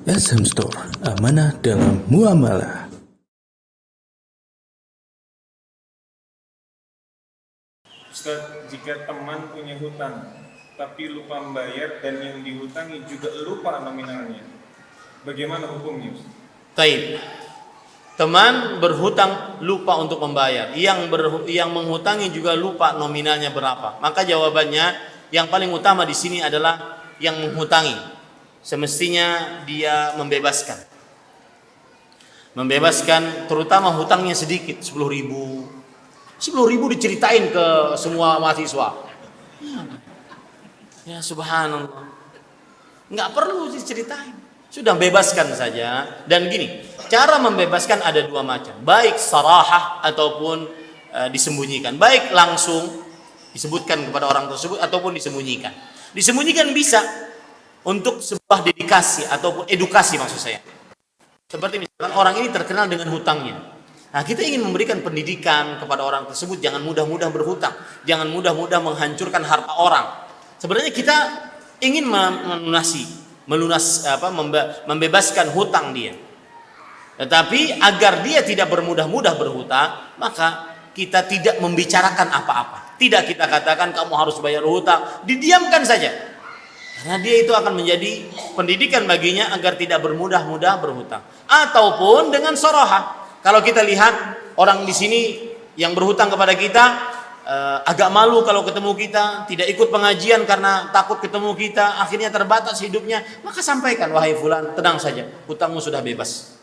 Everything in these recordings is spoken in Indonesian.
SM Store, amanah dalam muamalah. Ustaz, jika teman punya hutang tapi lupa membayar dan yang dihutangi juga lupa nominalnya, bagaimana hukumnya, Ustaz? Taib. Teman berhutang lupa untuk membayar, yang menghutangi juga lupa nominalnya berapa. Maka jawabannya yang paling utama di sini adalah yang menghutangi. Semestinya dia membebaskan terutama hutangnya sedikit, 10.000. 10.000 diceritain ke semua mahasiswa. Ya subhanallah, nggak perlu diceritain, sudah bebaskan saja. Dan gini, cara membebaskan ada dua macam, baik sarahah ataupun disembunyikan. Baik langsung disebutkan kepada orang tersebut ataupun disembunyikan. Disembunyikan bisa untuk sebuah dedikasi ataupun edukasi, maksud saya. Seperti misalkan orang ini terkenal dengan hutangnya. Nah, kita ingin memberikan pendidikan kepada orang tersebut, jangan mudah-mudah berhutang, jangan mudah-mudah menghancurkan harta orang. Sebenarnya kita ingin membebaskan hutang dia. Tetapi agar dia tidak bermudah-mudah berhutang, maka kita tidak membicarakan apa-apa. Tidak kita katakan kamu harus bayar hutang, didiamkan saja. Karena dia itu akan menjadi pendidikan baginya agar tidak bermudah-mudah berhutang. Ataupun dengan soroha. Kalau kita lihat orang di sini yang berhutang kepada kita agak malu kalau ketemu kita, tidak ikut pengajian karena takut ketemu kita, akhirnya terbatas hidupnya, maka sampaikan, wahai fulan, tenang saja, hutangmu sudah bebas.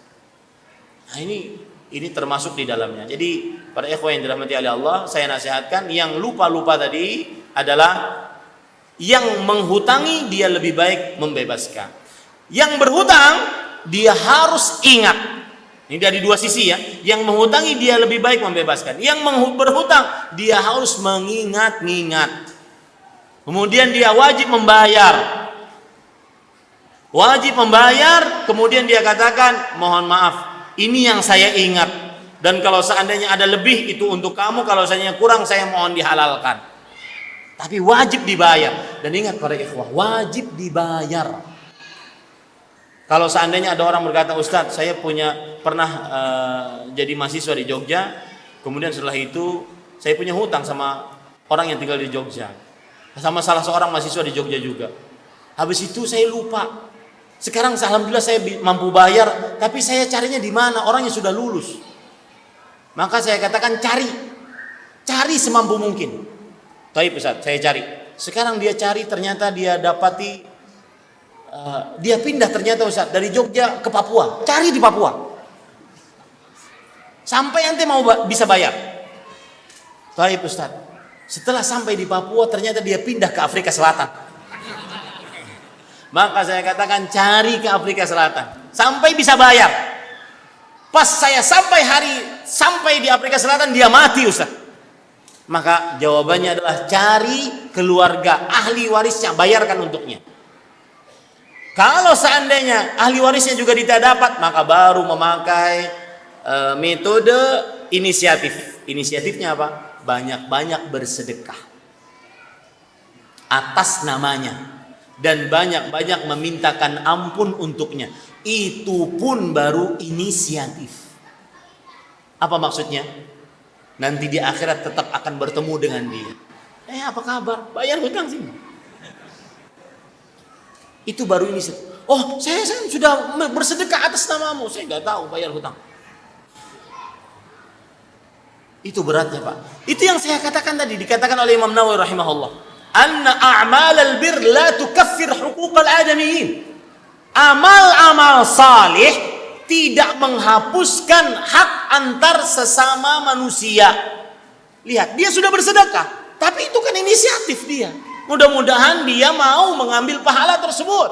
Nah, ini termasuk di dalamnya. Jadi para ikhwan yang dirahmati oleh Allah, saya nasihatkan yang lupa-lupa tadi adalah yang menghutangi dia lebih baik membebaskan. Yang berhutang dia harus ingat. Ini dari dua sisi ya. Yang menghutangi dia lebih baik membebaskan. Yang berhutang dia harus mengingat-ingat. Kemudian dia wajib membayar. Wajib membayar, kemudian dia katakan, mohon maaf, ini yang saya ingat. Dan kalau seandainya ada lebih itu untuk kamu, kalau seandainya kurang saya mohon dihalalkan. Tapi wajib dibayar. Dan ingat para ikhwah, wajib dibayar. Kalau seandainya ada orang berkata, Ustadz, saya pernah jadi mahasiswa di Jogja, kemudian setelah itu saya punya hutang sama orang yang tinggal di Jogja, sama salah seorang mahasiswa di Jogja juga. Habis itu saya lupa. Sekarang alhamdulillah saya mampu bayar, tapi saya carinya di mana? Orangnya sudah lulus. Maka saya katakan cari semampu mungkin. Baik Ustadz, saya cari. Sekarang dia cari, ternyata dia dapati dia pindah ternyata Ustaz dari Jogja ke Papua. Cari di Papua sampai nanti mau bisa bayar. Baik Ustaz, setelah sampai di Papua ternyata dia pindah ke Afrika Selatan. Maka saya katakan cari ke Afrika Selatan sampai bisa bayar. Pas saya sampai di Afrika Selatan dia mati Ustaz. Maka jawabannya adalah cari keluarga ahli warisnya, bayarkan untuknya. Kalau seandainya ahli warisnya juga tidak dapat, maka baru memakai metode inisiatif. Inisiatifnya apa? Banyak-banyak bersedekah atas namanya dan banyak-banyak memintakan ampun untuknya. Itu pun baru inisiatif. Apa maksudnya? Nanti di akhirat tetap akan bertemu dengan dia. Apa kabar? Bayar hutang sih. Itu baru ini. Oh, saya sudah bersedekah atas namamu. Saya nggak tahu bayar hutang. Itu beratnya Pak. Itu yang saya katakan tadi, dikatakan oleh Imam Nawawi rahimahullah. Anna a'mal al-bir la tukaffir huquq al-adamiyyin. Amal-amal salih tidak menghapuskan hak antar sesama manusia. Lihat, dia sudah bersedekah, tapi itu kan inisiatif dia. Mudah-mudahan dia mau mengambil pahala tersebut.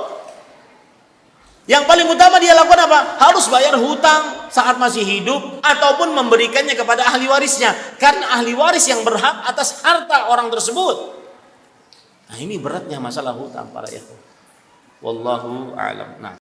Yang paling utama dia lakukan apa? Harus bayar hutang saat masih hidup ataupun memberikannya kepada ahli warisnya. Karena ahli waris yang berhak atas harta orang tersebut. Nah, ini beratnya masalah hutang para ikhwan. Wallahu a'lam. Nah.